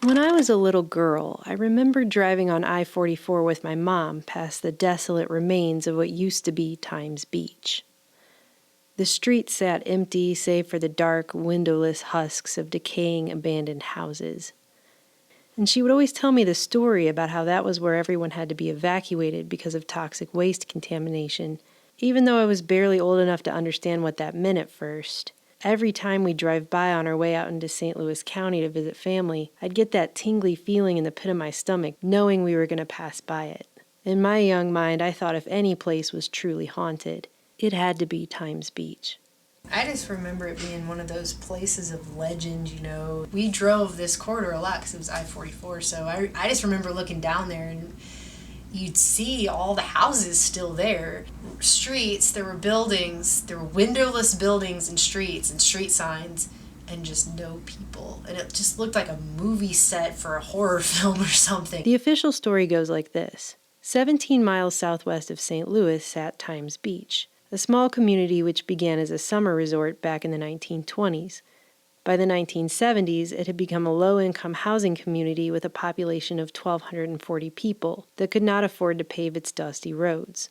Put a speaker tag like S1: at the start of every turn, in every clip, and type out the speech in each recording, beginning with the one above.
S1: When I was a little girl, I remember driving on I-44 with my mom past the desolate remains of what used to be Times Beach. The streets sat empty save for the dark, windowless husks of decaying abandoned houses. And she would always tell me the story about how that was where everyone had to be evacuated because of toxic waste contamination, even though I was barely old enough to understand what that meant at first. Every time we'd drive by on our way out into St. Louis County to visit family, I'd get that tingly feeling in the pit of my stomach, knowing we were going to pass by it. In my young mind, I thought if any place was truly haunted, it had to be Times Beach.
S2: I just remember it being one of those places of legend, you know. We drove this corridor a lot because it was I-44, so I just remember looking down there and you'd see all the houses still there. Streets, there were buildings, there were windowless buildings and street signs, and just no people. And it just looked like a movie set for a horror film or something.
S1: The official story goes like this. 17 miles southwest of St. Louis sat Times Beach, a small community which began as a summer resort back in the 1920s. By the 1970s, it had become a low-income housing community with a population of 1,240 people that could not afford to pave its dusty roads.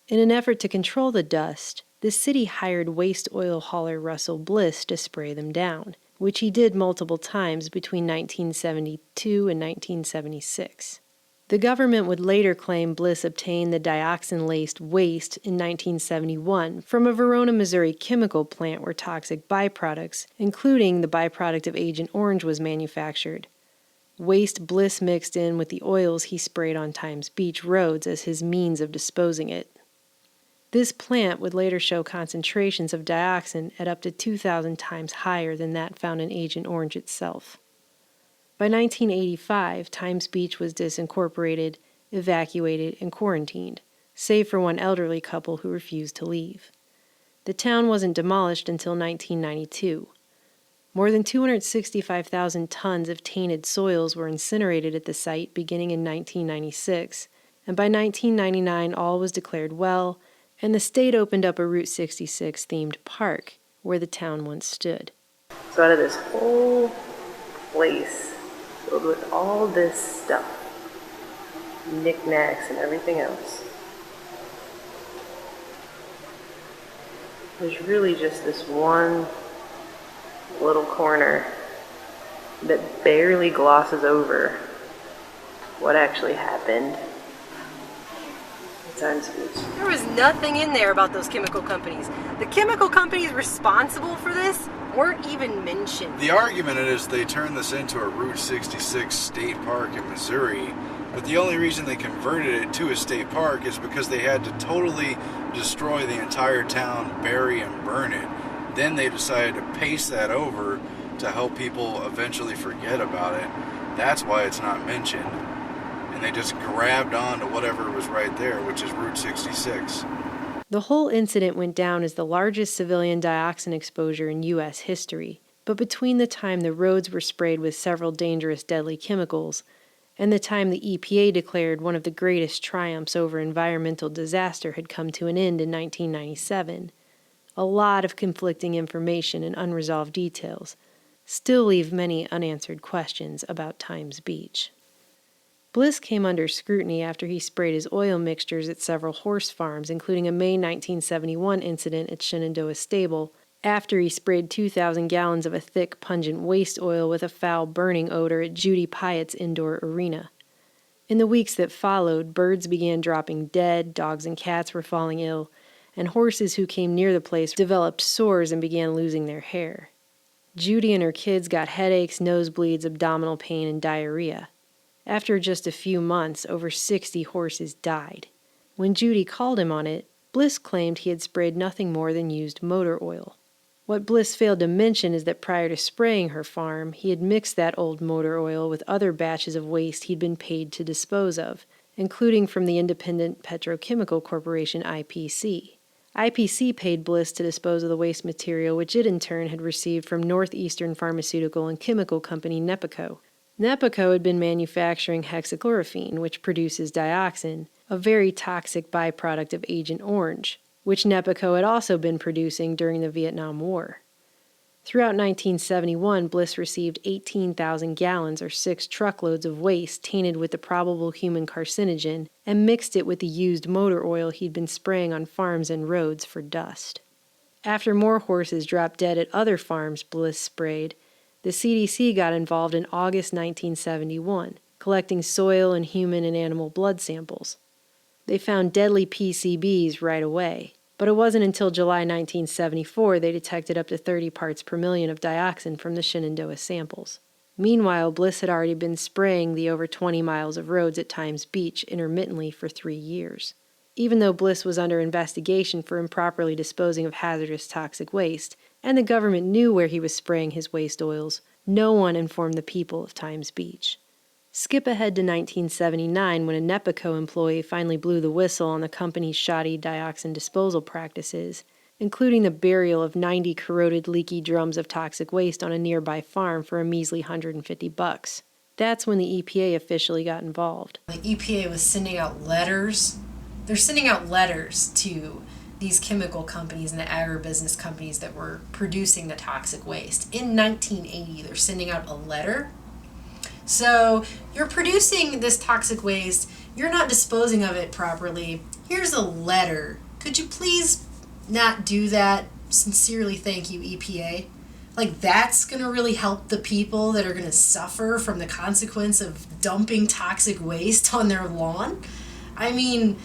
S1: In an effort to control the dust, the city hired waste oil hauler Russell Bliss to spray them down, which he did multiple times between 1972 and 1976. The government would later claim Bliss obtained the dioxin-laced waste in 1971 from a Verona, Missouri chemical plant where toxic byproducts, including the byproduct of Agent Orange, was manufactured. Waste Bliss mixed in with the oils he sprayed on Times Beach roads as his means of disposing it. This plant would later show concentrations of dioxin at up to 2,000 times higher than that found in Agent Orange itself. By 1985, Times Beach was disincorporated, evacuated, and quarantined, save for one elderly couple who refused to leave. The town wasn't demolished until 1992. More than 265,000 tons of tainted soils were incinerated at the site beginning in 1996, and by 1999 all was declared well, and the state opened up a Route 66 themed park where the town once stood.
S3: So out of this whole place filled with all this stuff, knickknacks and everything else, there's really just this one little corner that barely glosses over what actually happened at Times Beach.
S2: There was nothing in there about those chemical companies. The chemical companies responsible for this weren't even mentioned.
S4: The argument is they turned this into a Route 66 state park in Missouri, but the only reason they converted it to a state park is because they had to totally destroy the entire town, bury and burn it. Then they decided to paste that over to help people eventually forget about it. That's why it's not mentioned. And they just grabbed on to whatever was right there, which is Route 66.
S1: The whole incident went down as the largest civilian dioxin exposure in U.S. history, but between the time the roads were sprayed with several dangerous deadly chemicals and the time the EPA declared one of the greatest triumphs over environmental disaster had come to an end in 1997, a lot of conflicting information and unresolved details still leave many unanswered questions about Times Beach. Bliss came under scrutiny after he sprayed his oil mixtures at several horse farms, including a May 1971 incident at Shenandoah Stable, after he sprayed 2,000 gallons of a thick, pungent waste oil with a foul burning odor at Judy Pyatt's indoor arena. In the weeks that followed, birds began dropping dead, dogs and cats were falling ill, and horses who came near the place developed sores and began losing their hair. Judy and her kids got headaches, nosebleeds, abdominal pain, and diarrhea. After just a few months, over 60 horses died. When Judy called him on it, Bliss claimed he had sprayed nothing more than used motor oil. What Bliss failed to mention is that prior to spraying her farm, he had mixed that old motor oil with other batches of waste he'd been paid to dispose of, including from the Independent Petrochemical Corporation, IPC. IPC paid Bliss to dispose of the waste material, which it in turn had received from Northeastern Pharmaceutical and Chemical Company Nepico. Nepico had been manufacturing hexachlorophene, which produces dioxin, a very toxic byproduct of Agent Orange, which Nepico had also been producing during the Vietnam War. Throughout 1971, Bliss received 18,000 gallons or 6 truckloads of waste tainted with the probable human carcinogen and mixed it with the used motor oil he'd been spraying on farms and roads for dust. After more horses dropped dead at other farms Bliss sprayed, the CDC got involved in August 1971, collecting soil and human and animal blood samples. They found deadly PCBs right away, but it wasn't until July 1974 they detected up to 30 parts per million of dioxin from the Shenandoah samples. Meanwhile, Bliss had already been spraying the over 20 miles of roads at Times Beach intermittently for 3 years. Even though Bliss was under investigation for improperly disposing of hazardous toxic waste, and the government knew where he was spraying his waste oils, no one informed the people of Times Beach. Skip ahead to 1979 when a NEPACO employee finally blew the whistle on the company's shoddy dioxin disposal practices, including the burial of 90 corroded, leaky drums of toxic waste on a nearby farm for a measly $150. That's when the EPA officially got involved.
S2: The EPA was sending out letters. They're sending out letters to these chemical companies and the agribusiness companies that were producing the toxic waste. In 1980, they're sending out a letter. So you're producing this toxic waste, you're not disposing of it properly. Here's a letter. Could you please not do that? Sincerely, thank you, EPA. Like, that's going to really help the people that are going to suffer from the consequence of dumping toxic waste on their lawn? I mean,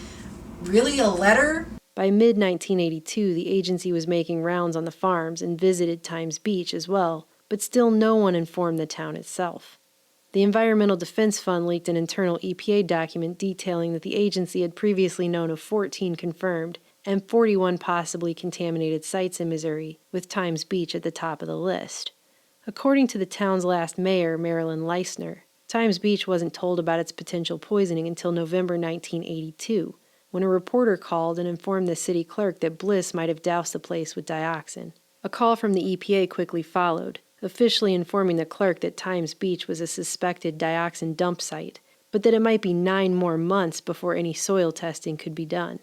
S2: really, a letter?
S1: By mid-1982, the agency was making rounds on the farms and visited Times Beach as well, but still no one informed the town itself. The Environmental Defense Fund leaked an internal EPA document detailing that the agency had previously known of 14 confirmed and 41 possibly contaminated sites in Missouri, with Times Beach at the top of the list. According to the town's last mayor, Marilyn Leisner, Times Beach wasn't told about its potential poisoning until November 1982, when a reporter called and informed the city clerk that Bliss might have doused the place with dioxin. A call from the EPA quickly followed, officially informing the clerk that Times Beach was a suspected dioxin dump site, but that it might be 9 more months before any soil testing could be done.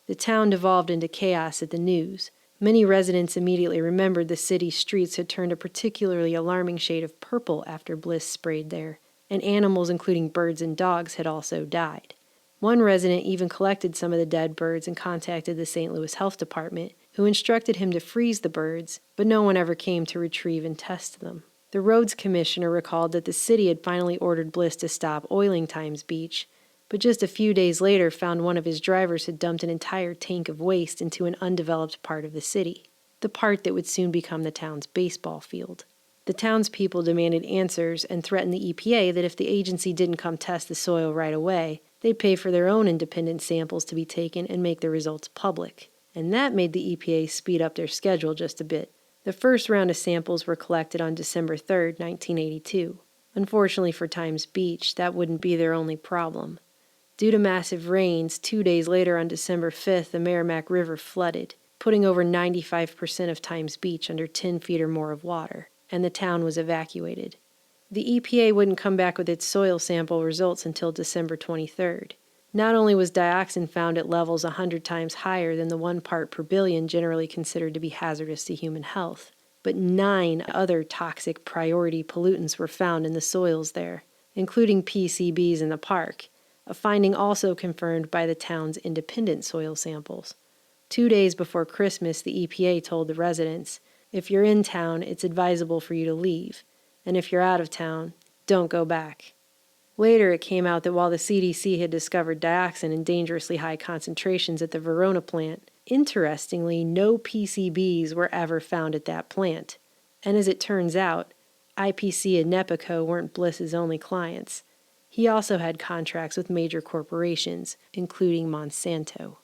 S1: The town devolved into chaos at the news. Many residents immediately remembered the city's streets had turned a particularly alarming shade of purple after Bliss sprayed there, and animals including birds and dogs had also died. One resident even collected some of the dead birds and contacted the St. Louis Health Department, who instructed him to freeze the birds, but no one ever came to retrieve and test them. The roads commissioner recalled that the city had finally ordered Bliss to stop oiling Times Beach, but just a few days later found one of his drivers had dumped an entire tank of waste into an undeveloped part of the city, the part that would soon become the town's baseball field. The townspeople demanded answers and threatened the EPA that if the agency didn't come test the soil right away, they'd pay for their own independent samples to be taken and make the results public. And that made the EPA speed up their schedule just a bit. The first round of samples were collected on December 3, 1982. Unfortunately for Times Beach, that wouldn't be their only problem. Due to massive rains, 2 days later on December 5th, the Merrimack River flooded, putting over 95% of Times Beach under 10 feet or more of water, and the town was evacuated. The EPA wouldn't come back with its soil sample results until December 23rd. Not only was dioxin found at levels 100 times higher than the 1 part per billion generally considered to be hazardous to human health, but 9 other toxic priority pollutants were found in the soils there, including PCBs in the park, a finding also confirmed by the town's independent soil samples. 2 days before Christmas, the EPA told the residents, "If you're in town, it's advisable for you to leave, and if you're out of town, don't go back." Later, it came out that while the CDC had discovered dioxin in dangerously high concentrations at the Verona plant, interestingly, no PCBs were ever found at that plant. And as it turns out, IPC and NEPACO weren't Bliss's only clients. He also had contracts with major corporations, including Monsanto.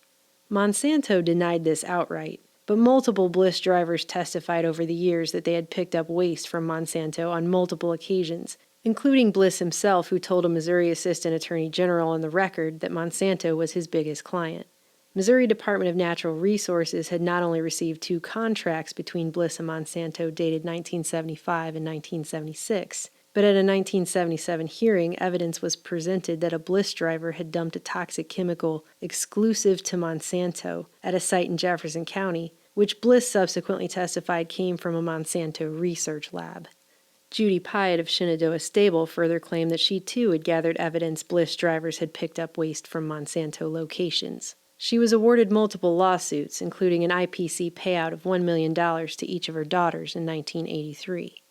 S1: Monsanto denied this outright, but multiple Bliss drivers testified over the years that they had picked up waste from Monsanto on multiple occasions, including Bliss himself, who told a Missouri Assistant Attorney General on the record that Monsanto was his biggest client. Missouri Department of Natural Resources had not only received 2 contracts between Bliss and Monsanto dated 1975 and 1976, but at a 1977 hearing, evidence was presented that a Bliss driver had dumped a toxic chemical exclusive to Monsanto at a site in Jefferson County which Bliss subsequently testified came from a Monsanto research lab. Judy Pyatt of Shenandoah Stable further claimed that she too had gathered evidence Bliss drivers had picked up waste from Monsanto locations. She was awarded multiple lawsuits, including an IPC payout of $1 million to each of her daughters in 1983.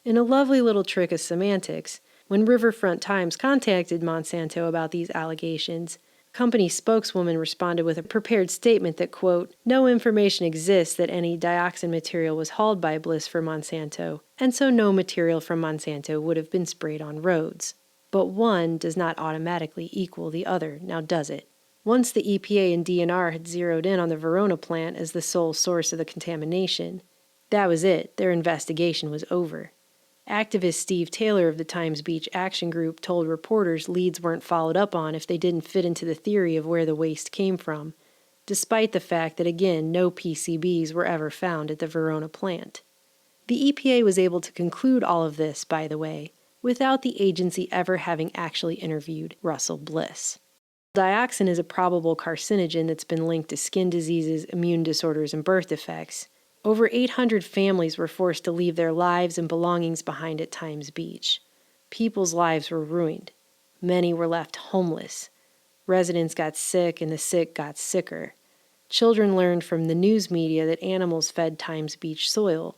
S1: In a lovely little trick of semantics, when Riverfront Times contacted Monsanto about these allegations, company spokeswoman responded with a prepared statement that, quote, no information exists that any dioxin material was hauled by Bliss for Monsanto, and so no material from Monsanto would have been sprayed on roads. But one does not automatically equal the other, now does it? Once the EPA and DNR had zeroed in on the Verona plant as the sole source of the contamination, that was it, their investigation was over. Activist Steve Taylor of the Times Beach Action Group told reporters leads weren't followed up on if they didn't fit into the theory of where the waste came from, despite the fact that, again, no PCBs were ever found at the Verona plant. The EPA was able to conclude all of this, by the way, without the agency ever having actually interviewed Russell Bliss. Dioxin is a probable carcinogen that's been linked to skin diseases, immune disorders, and birth defects. Over 800 families were forced to leave their lives and belongings behind at Times Beach. People's lives were ruined. Many were left homeless. Residents got sick and the sick got sicker. Children learned from the news media that animals fed Times Beach soil.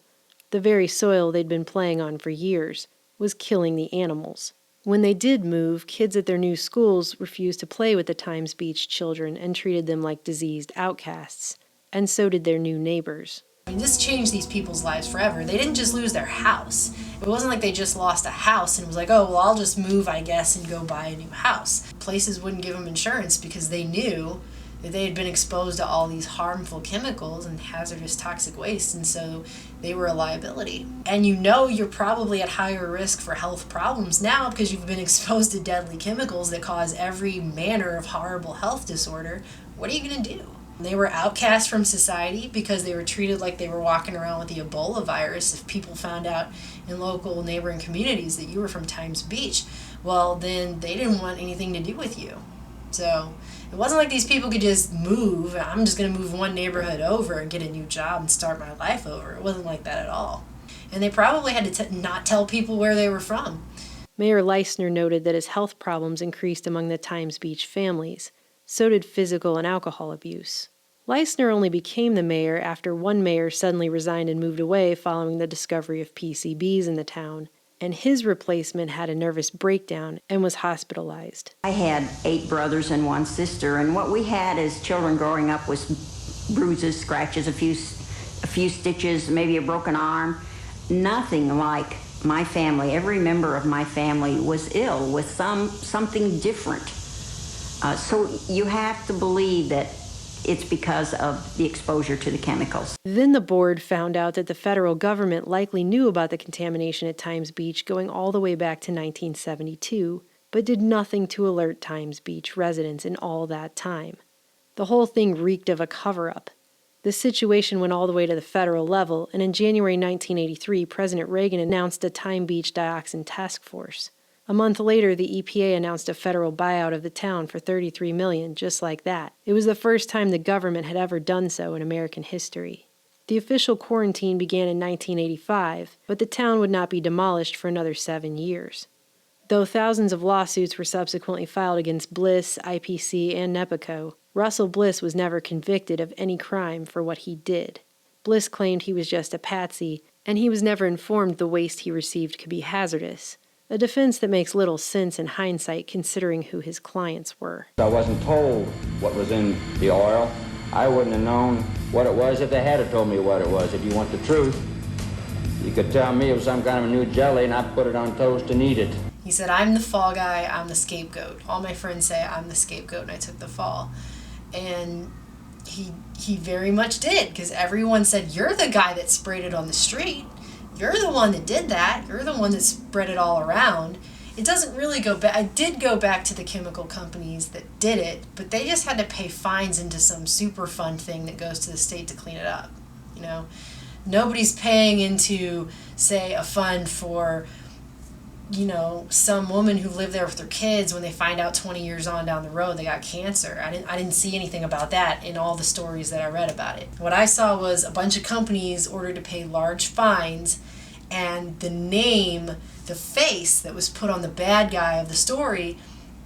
S1: The very soil they'd been playing on for years was killing the animals. When they did move, kids at their new schools refused to play with the Times Beach children and treated them like diseased outcasts. And so did their new neighbors.
S2: I mean, this changed these people's lives forever. They didn't just lose their house. It wasn't like they just lost a house and was like, oh, well, I'll just move, I guess, and go buy a new house. Places wouldn't give them insurance because they knew that they had been exposed to all these harmful chemicals and hazardous toxic waste, and so they were a liability. And you know you're probably at higher risk for health problems now because you've been exposed to deadly chemicals that cause every manner of horrible health disorder. What are you going to do? They were outcast from society because they were treated like they were walking around with the Ebola virus. If people found out in local neighboring communities that you were from Times Beach, well, then they didn't want anything to do with you. So it wasn't like these people could just move. I'm just going to move one neighborhood over and get a new job and start my life over. It wasn't like that at all. And they probably had to not tell people where they were from.
S1: Mayor Leisner noted that as health problems increased among the Times Beach families, so did physical and alcohol abuse. Leisner only became the mayor after one mayor suddenly resigned and moved away following the discovery of PCBs in the town, and his replacement had a nervous breakdown and was hospitalized.
S5: I had 8 brothers and 1 sister, and what we had as children growing up was bruises, scratches, a few stitches, maybe a broken arm. Nothing like my family. Every member of my family was ill with something different. So you have to believe that it's because of the exposure to the chemicals.
S1: Then the board found out that the federal government likely knew about the contamination at Times Beach going all the way back to 1972, but did nothing to alert Times Beach residents in all that time. The whole thing reeked of a cover-up. The situation went all the way to the federal level, and in January 1983, President Reagan announced a Times Beach Dioxin Task Force. A month later, the EPA announced a federal buyout of the town for $33 million, just like that. It was the first time the government had ever done so in American history. The official quarantine began in 1985, but the town would not be demolished for another 7 years. Though thousands of lawsuits were subsequently filed against Bliss, IPC, and NEPACO, Russell Bliss was never convicted of any crime for what he did. Bliss claimed he was just a patsy, and he was never informed the waste he received could be hazardous. A defense that makes little sense in hindsight considering who his clients were.
S6: I wasn't told what was in the oil. I wouldn't have known what it was if they had told me what it was. If you want the truth, you could tell me it was some kind of a new jelly and I'd put it on toast and eat it.
S2: He said, I'm the fall guy, I'm the scapegoat. All my friends say I'm the scapegoat and I took the fall. And he very much did, because everyone said, you're the guy that sprayed it on the street. You're the one that did that. You're the one that spread it all around. It doesn't really go back. I did go back to the chemical companies that did it, but they just had to pay fines into some super fund thing that goes to the state to clean it up. You know, nobody's paying into, say, a fund for some woman who lived there with their kids, when they find out 20 years on down the road they got cancer. I didn't see anything about that in all the stories that I read about it. What I saw was a bunch of companies ordered to pay large fines, and the face that was put on the bad guy of the story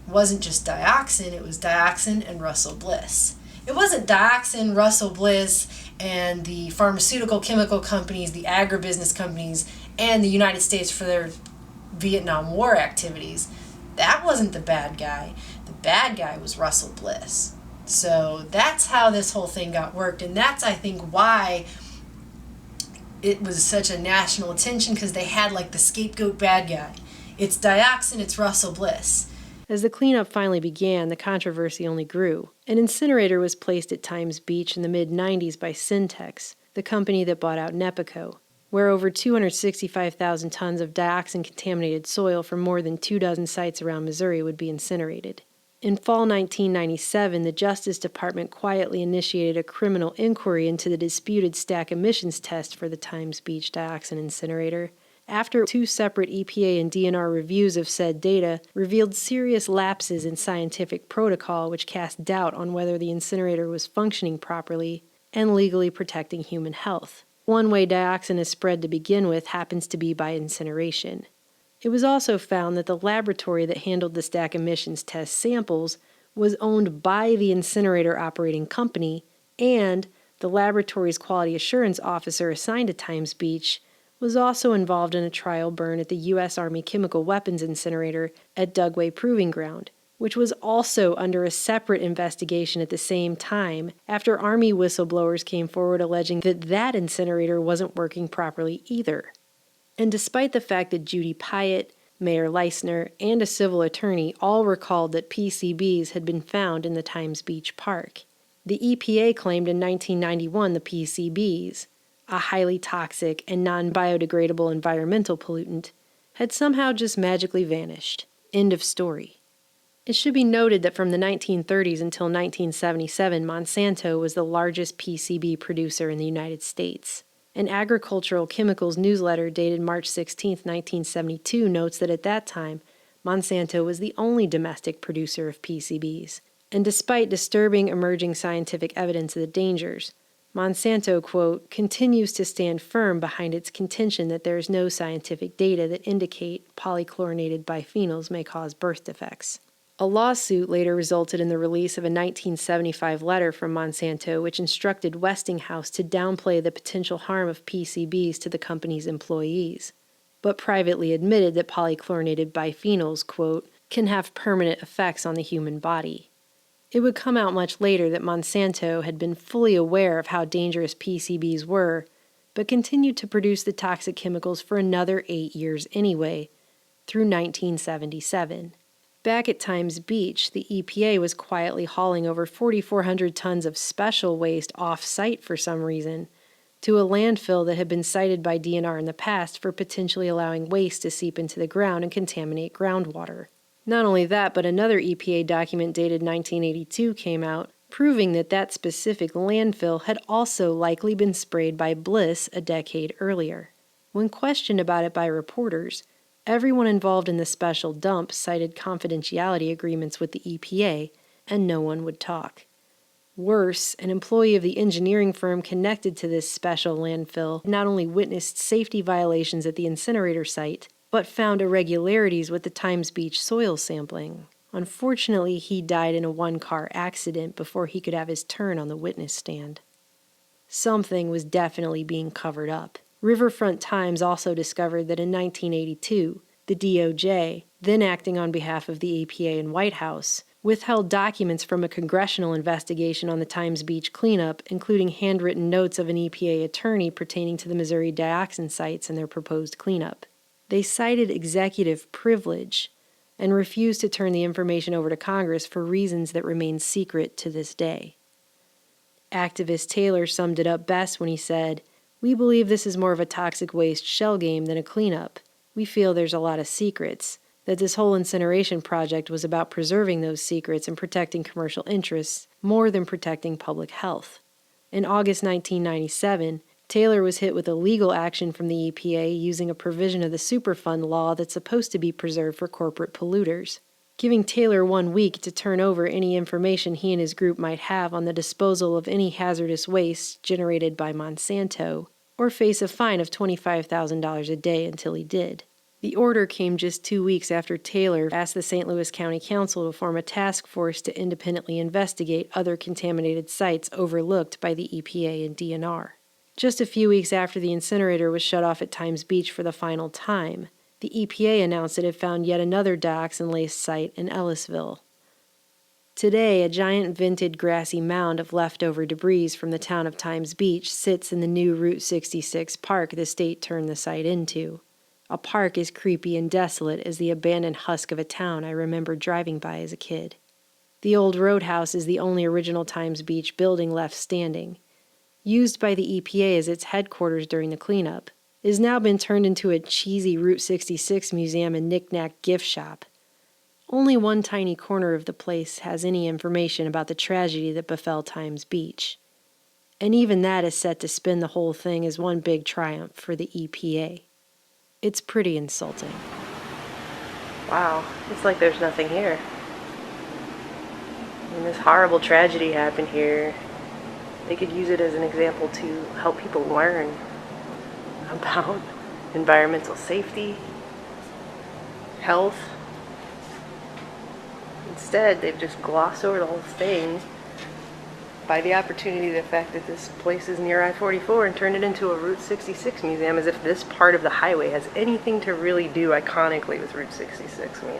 S2: wasn't just dioxin, it was dioxin and Russell Bliss. It wasn't dioxin, Russell Bliss, and the pharmaceutical chemical companies, the agribusiness companies, and the United States for their Vietnam War activities. That wasn't the bad guy. The bad guy was Russell Bliss. So that's how this whole thing got worked, and that's, I think, why it was such a national attention, because they had like the scapegoat bad guy. It's dioxin, it's Russell Bliss.
S1: As the cleanup finally began, the controversy only grew. An incinerator was placed at Times Beach in the mid-90s by Syntex, the company that bought out Nepico, where over 265,000 tons of dioxin-contaminated soil from more than 24 sites around Missouri would be incinerated. In fall 1997, the Justice Department quietly initiated a criminal inquiry into the disputed stack emissions test for the Times Beach dioxin incinerator, after 2 separate EPA and DNR reviews of said data revealed serious lapses in scientific protocol which cast doubt on whether the incinerator was functioning properly and legally protecting human health. One way dioxin is spread to begin with happens to be by incineration. It was also found that the laboratory that handled the stack emissions test samples was owned by the incinerator operating company, and the laboratory's quality assurance officer assigned to Times Beach was also involved in a trial burn at the U.S. Army Chemical Weapons Incinerator at Dugway Proving Ground, which was also under a separate investigation at the same time after Army whistleblowers came forward alleging that that incinerator wasn't working properly either. And despite the fact that Judy Pyatt, Mayor Leisner, and a civil attorney all recalled that PCBs had been found in the Times Beach Park, the EPA claimed in 1991 the PCBs, a highly toxic and non-biodegradable environmental pollutant, had somehow just magically vanished. End of story. It should be noted that from the 1930s until 1977, Monsanto was the largest PCB producer in the United States. An agricultural chemicals newsletter dated March 16, 1972 notes that at that time, Monsanto was the only domestic producer of PCBs. And despite disturbing emerging scientific evidence of the dangers, Monsanto, quote, continues to stand firm behind its contention that there is no scientific data that indicate polychlorinated biphenyls may cause birth defects. A lawsuit later resulted in the release of a 1975 letter from Monsanto which instructed Westinghouse to downplay the potential harm of PCBs to the company's employees, but privately admitted that polychlorinated biphenyls, quote, can have permanent effects on the human body. It would come out much later that Monsanto had been fully aware of how dangerous PCBs were, but continued to produce the toxic chemicals for another 8 years anyway, through 1977. Back at Times Beach, the EPA was quietly hauling over 4,400 tons of special waste off-site for some reason, to a landfill that had been cited by DNR in the past for potentially allowing waste to seep into the ground and contaminate groundwater. Not only that, but another EPA document dated 1982 came out, proving that that specific landfill had also likely been sprayed by Bliss a decade earlier. When questioned about it by reporters, everyone involved in the special dump cited confidentiality agreements with the EPA, and no one would talk. Worse, an employee of the engineering firm connected to this special landfill not only witnessed safety violations at the incinerator site, but found irregularities with the Times Beach soil sampling. Unfortunately, he died in a one-car accident before he could have his turn on the witness stand. Something was definitely being covered up. Riverfront Times also discovered that in 1982, the DOJ, then acting on behalf of the EPA and White House, withheld documents from a congressional investigation on the Times Beach cleanup, including handwritten notes of an EPA attorney pertaining to the Missouri dioxin sites and their proposed cleanup. They cited executive privilege and refused to turn the information over to Congress for reasons that remain secret to this day. Activist Taylor summed it up best when he said, "We believe this is more of a toxic waste shell game than a cleanup. We feel there's a lot of secrets, that this whole incineration project was about preserving those secrets and protecting commercial interests more than protecting public health." In August 1997, Taylor was hit with a legal action from the EPA using a provision of the Superfund law that's supposed to be preserved for corporate polluters, giving Taylor 1 week to turn over any information he and his group might have on the disposal of any hazardous waste generated by Monsanto, or face a fine of $25,000 a day until he did. The order came just 2 weeks after Taylor asked the St. Louis County Council to form a task force to independently investigate other contaminated sites overlooked by the EPA and DNR. Just a few weeks after the incinerator was shut off at Times Beach for the final time, the EPA announced it had found yet another dioxin-laced site in Ellisville. Today, a giant vented grassy mound of leftover debris from the town of Times Beach sits in the new Route 66 park the state turned the site into. A park as creepy and desolate as the abandoned husk of a town I remember driving by as a kid. The old roadhouse is the only original Times Beach building left standing. Used by the EPA as its headquarters during the cleanup, it has now been turned into a cheesy Route 66 museum and knick-knack gift shop. Only one tiny corner of the place has any information about the tragedy that befell Times Beach. And even that is set to spin the whole thing as one big triumph for the EPA. It's pretty insulting.
S3: Wow, it's like there's nothing here. I mean, this horrible tragedy happened here. They could use it as an example to help people learn about environmental safety, health. Instead, they've just glossed over the whole thing by the opportunity, the fact that this place is near I-44, and turned it into a Route 66 museum, as if this part of the highway has anything to really do iconically with Route 66. I mean,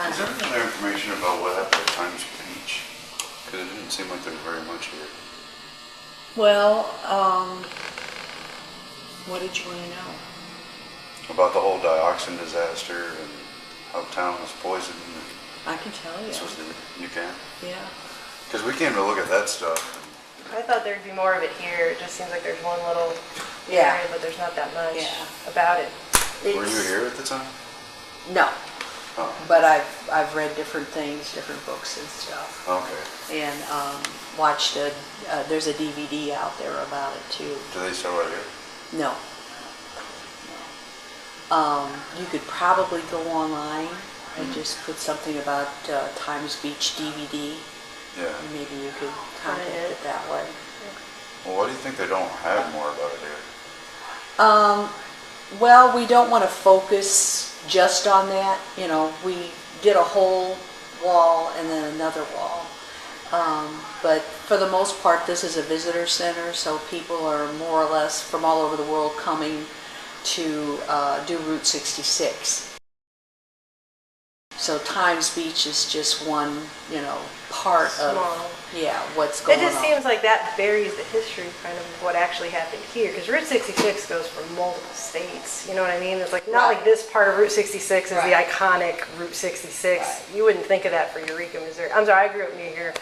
S4: is there any other information about what happened at Times Beach? Because it didn't seem like there was very much here.
S7: Well, what did you want to know?
S4: About the whole dioxin disaster and how town was poisoned.
S7: I can tell you.
S4: You can?
S7: Yeah.
S4: Because we came to look at that stuff.
S3: I thought there'd be more of it here. It just seems like there's one little
S7: Yeah.
S3: area, but there's not that much
S7: Yeah.
S3: about it.
S4: Were you here at the time?
S7: No,
S4: Oh,
S7: but I've read different things, different books and stuff,
S4: okay.
S7: and watched there's a DVD out there about it too.
S4: Do they sell right here?
S7: No. You could probably go online and just put something about Times Beach DVD.
S4: Yeah.
S7: And maybe you could contact it that way.
S4: Well, why do you think they don't have more about it here?
S7: Well, we don't want to focus just on that. You know, we did a whole wall and then another wall. But for the most part, this is a visitor center, so people are more or less from all over the world coming to do Route 66. So Times Beach is just one, part of what's going on.
S3: It just seems like that buries the history kind of what actually happened here, because Route 66 goes for multiple states. You know what I mean? It's like not like this part of Route 66 is the iconic Route 66.
S7: Right.
S3: You wouldn't think of that for Eureka, Missouri. I'm sorry, I grew up near here,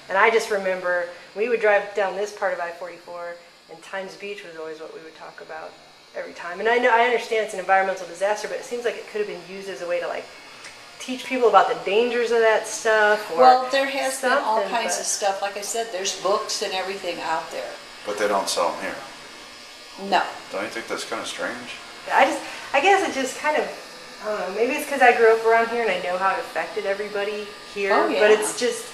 S3: and I just remember we would drive down this part of I-44, and Times Beach was always what we would talk about every time. And I understand it's an environmental disaster, but it seems like it could have been used as a way to teach people about the dangers of that stuff.
S7: Well, there has been all kinds of stuff. Like I said, there's books and everything out there.
S4: But they don't sell them here.
S7: No.
S4: Don't you think that's kind of strange?
S3: I guess it just kind of, I don't know, maybe it's because I grew up around here and I know how it affected everybody here.
S7: Oh, yeah.
S3: But it's just,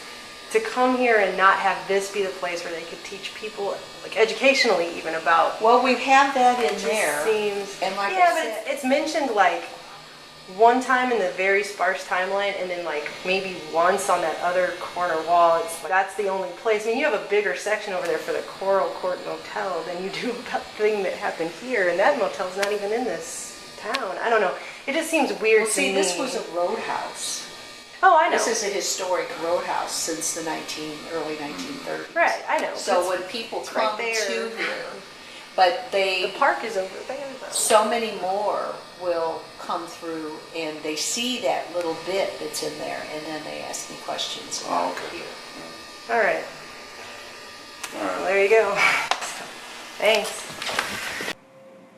S3: to come here and not have this be the place where they could teach people, educationally even, about.
S7: Well, we have that in
S3: It
S7: there.
S3: just seems,
S7: and like
S3: yeah,
S7: I
S3: but
S7: said,
S3: it's mentioned one time in the very sparse timeline, and then maybe once on that other corner wall. It's that's the only place. I mean, you have a bigger section over there for the Coral Court Motel than you do about the thing that happened here, and that motel's not even in this town. I don't know. It just seems weird to me.
S7: this was a roadhouse.
S3: Oh, I know.
S7: This is a historic roadhouse since the early 1930s.
S3: Right, I know.
S7: So when people come
S3: right
S7: to
S3: there.
S7: here, but
S3: The park is over there, though.
S7: so many more will come through and they see that little bit that's in there, and then they ask me questions about it here.
S3: All right. Well, there you go. Thanks.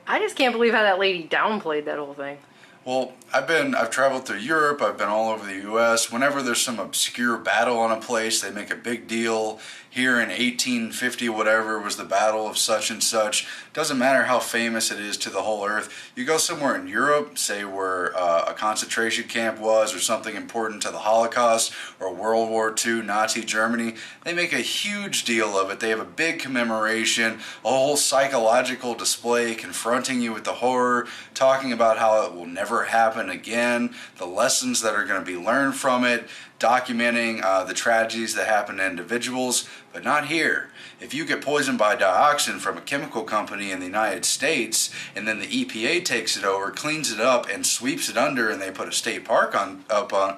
S3: I just can't believe how that lady downplayed that whole thing.
S4: Well, I've traveled through Europe, I've been all over the US. Whenever there's some obscure battle on a place, they make a big deal. Here in 1850 whatever was the battle of such and such. Doesn't matter how famous it is to the whole earth. You go somewhere in Europe, say where a concentration camp was, or something important to the Holocaust, or World War II, Nazi Germany, they make a huge deal of it. They have a big commemoration, a whole psychological display confronting you with the horror, talking about how it will never happen again, the lessons that are going to be learned from it, documenting the tragedies that happen to individuals, but not here. If you get poisoned by dioxin from a chemical company in the United States, and then the EPA takes it over, cleans it up, and sweeps it under, and they put a state park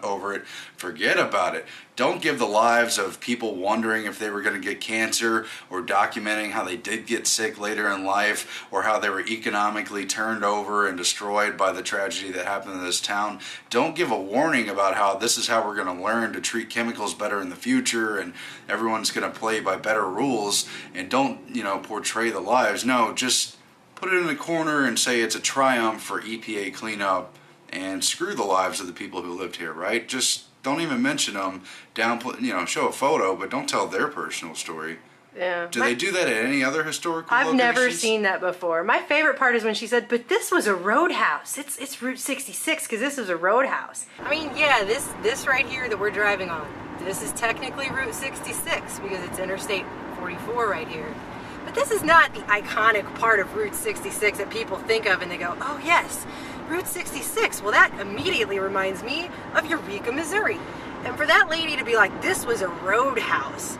S4: over it, forget about it. Don't give the lives of people wondering if they were going to get cancer, or documenting how they did get sick later in life, or how they were economically turned over and destroyed by the tragedy that happened in this town. Don't give a warning about how this is how we're going to learn to treat chemicals better in the future, and everyone's going to play by better rules, and don't, portray the lives. No, just put it in a corner and say it's a triumph for EPA cleanup, and screw the lives of the people who lived here, right? Just don't even mention them, show a photo, but don't tell their personal story.
S3: Yeah.
S4: Do they do that at any other historical
S3: I've
S4: locations?
S3: never seen that before. My favorite part is when she said, but this was a roadhouse. It's Route 66 because this is a roadhouse. I mean, yeah, this right here that we're driving on, this is technically Route 66 because it's Interstate 44 right here. But this is not the iconic part of Route 66 that people think of and they go, oh yes, Route 66. Well, that immediately reminds me of Eureka, Missouri. And for that lady to be like, this was a roadhouse.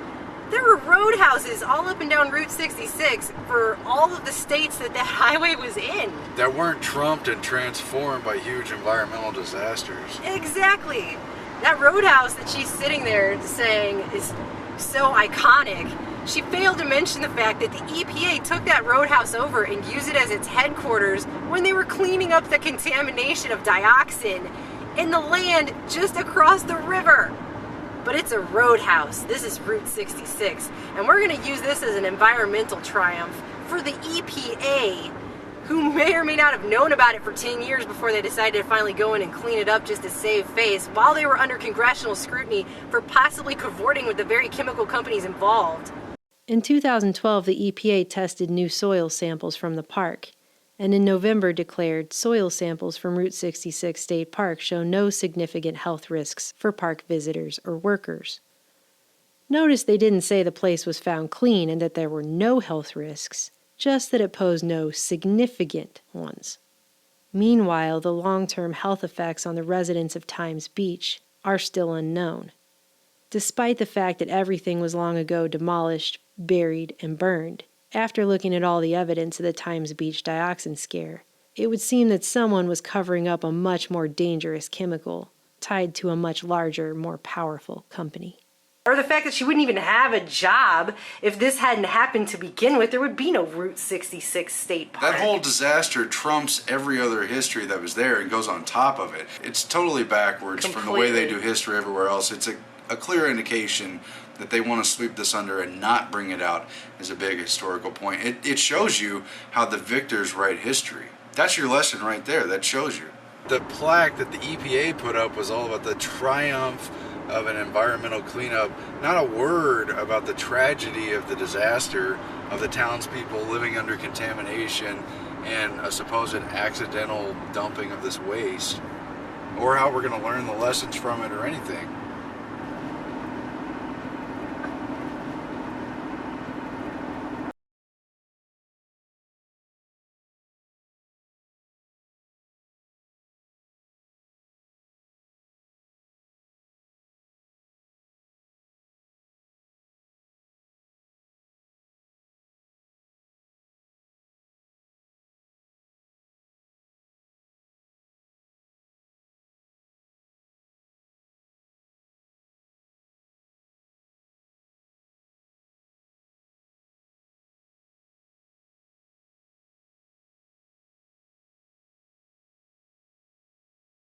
S3: There were roadhouses all up and down Route 66 for all of the states that highway was in.
S4: That weren't trumped and transformed by huge environmental disasters.
S3: Exactly. That roadhouse that she's sitting there saying is so iconic. She failed to mention the fact that the EPA took that roadhouse over and used it as its headquarters when they were cleaning up the contamination of dioxin in the land just across the river. But it's a roadhouse. This is Route 66. And we're going to use this as an environmental triumph for the EPA, who may or may not have known about it for 10 years before they decided to finally go in and clean it up just to save face, while they were under congressional scrutiny for possibly cavorting with the very chemical companies involved.
S1: In 2012, the EPA tested new soil samples from the park, and in November declared soil samples from Route 66 State Park show no significant health risks for park visitors or workers. Notice they didn't say the place was found clean and that there were no health risks, just that it posed no significant ones. Meanwhile, the long-term health effects on the residents of Times Beach are still unknown. Despite the fact that everything was long ago demolished, buried, and burned, after looking at all the evidence of the Times Beach dioxin scare, it would seem that someone was covering up a much more dangerous chemical tied to a much larger, more powerful company.
S3: Or the fact that she wouldn't even have a job if this hadn't happened to begin with. There would be no Route 66 State Park.
S4: That whole disaster trumps every other history that was there and goes on top of it. It's totally backwards from the way they do history everywhere else. It's a clear indication that they want to sweep this under and not bring it out as a big historical point. It shows you how the victors write history. That's your lesson right there. That shows you. The plaque that the EPA put up was all about the triumph of an environmental cleanup, not a word about the tragedy of the disaster of the townspeople living under contamination and a supposed accidental dumping of this waste, or how we're going to learn the lessons from it or anything.